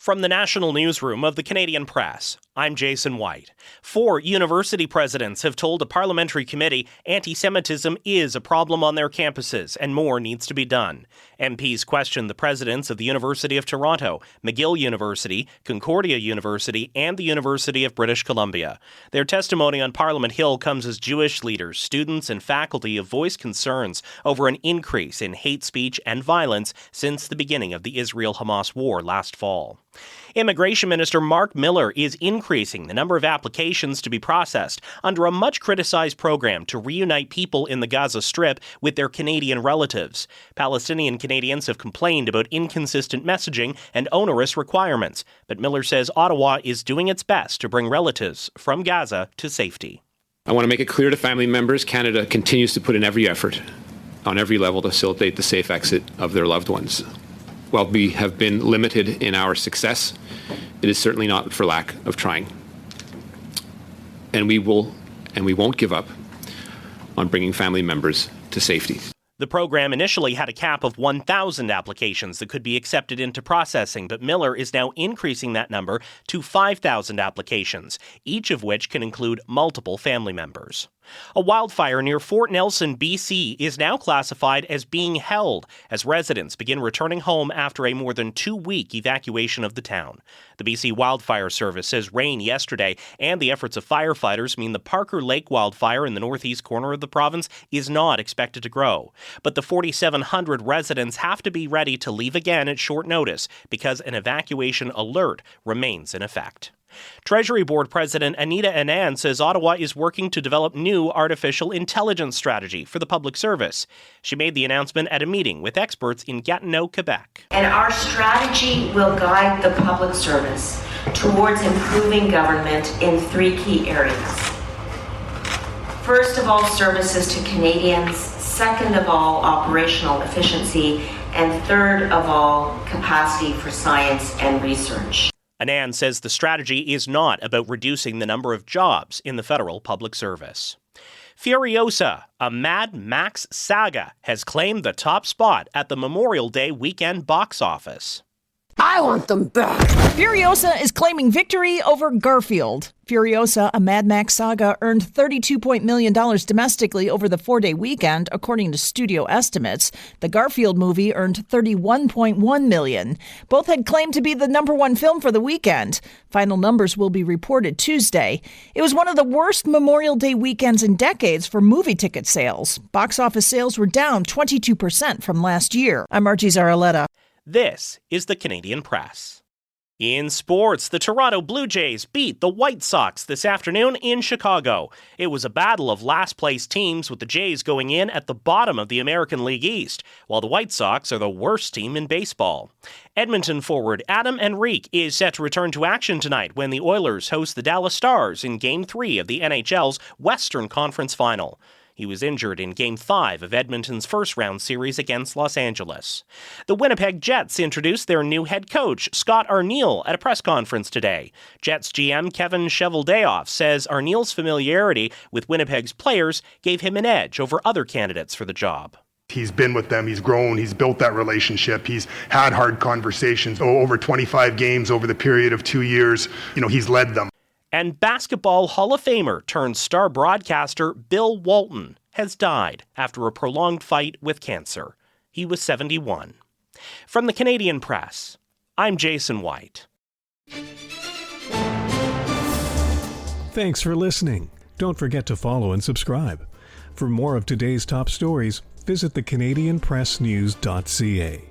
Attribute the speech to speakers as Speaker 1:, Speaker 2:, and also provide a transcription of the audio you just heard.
Speaker 1: From the National Newsroom of the Canadian Press, I'm Jason White. 4 university presidents have told a parliamentary committee antisemitism is a problem on their campuses and more needs to be done. MPs questioned the presidents of the University of Toronto, McGill University, Concordia University, and the University of British Columbia. Their testimony on Parliament Hill comes as Jewish leaders, students, and faculty have voiced concerns over an increase in hate speech and violence since the beginning of the Israel-Hamas war last fall. Immigration Minister Mark Miller is increasing the number of applications to be processed under a much-criticized program to reunite people in the Gaza Strip with their Canadian relatives. Palestinian Canadians have complained about inconsistent messaging and onerous requirements, but Miller says Ottawa is doing its best to bring relatives from Gaza to safety.
Speaker 2: I want to make it clear to family members Canada continues to put in every effort on every level to facilitate the safe exit of their loved ones. While we have been limited in our success, it is certainly not for lack of trying. And we won't give up on bringing family members to safety.
Speaker 1: The program initially had a cap of 1,000 applications that could be accepted into processing, but Miller is now increasing that number to 5,000 applications, each of which can include multiple family members. A wildfire near Fort Nelson, BC is now classified as being held as residents begin returning home after a more than 2-week evacuation of the town. The BC Wildfire Service says rain yesterday and the efforts of firefighters mean the Parker Lake wildfire in the northeast corner of the province is not expected to grow. But the 4,700 residents have to be ready to leave again at short notice because an evacuation alert remains in effect. Treasury Board President Anita Anand says Ottawa is working to develop new artificial intelligence strategy for the public service. She made the announcement at a meeting with experts in Gatineau, Quebec.
Speaker 3: And our strategy will guide the public service towards improving government in 3 key areas. First of all, services to Canadians. Second of all, operational efficiency. And third of all, capacity for science and research.
Speaker 1: Anand says the strategy is not about reducing the number of jobs in the federal public service. Furiosa, a Mad Max saga, has claimed the top spot at the Memorial Day weekend box office.
Speaker 4: I want them back.
Speaker 5: Furiosa is claiming victory over Garfield. Furiosa, a Mad Max saga, earned $32 million domestically over the 4-day weekend, according to studio estimates. The Garfield movie earned $31.1 million. Both had claimed to be the #1 film for the weekend. Final numbers will be reported Tuesday. It was one of the worst Memorial Day weekends in decades for movie ticket sales. Box office sales were down 22% from last year. I'm Margie Zaraletta.
Speaker 1: This is the Canadian Press. In sports, the Toronto Blue Jays beat the White Sox this afternoon in Chicago. It was a battle of last-place teams, with the Jays going in at the bottom of the American League East, while the White Sox are the worst team in baseball. Edmonton forward Adam Henrique is set to return to action tonight when the Oilers host the Dallas Stars in Game 3 of the NHL's Western Conference Final. He was injured in Game 5 of Edmonton's first-round series against Los Angeles. The Winnipeg Jets introduced their new head coach, Scott Arniel, at a press conference today. Jets GM Kevin Cheveldayoff says Arniel's familiarity with Winnipeg's players gave him an edge over other candidates for the job.
Speaker 6: He's been with them, he's grown, he's built that relationship, he's had hard conversations, over 25 games over the period of 2 years. He's led them.
Speaker 1: And Basketball Hall of Famer turned star broadcaster Bill Walton has died after a prolonged fight with cancer. He was 71. From the Canadian Press, I'm Jason White.
Speaker 7: Thanks for listening. Don't forget to follow and subscribe. For more of today's top stories, visit thecanadianpressnews.ca.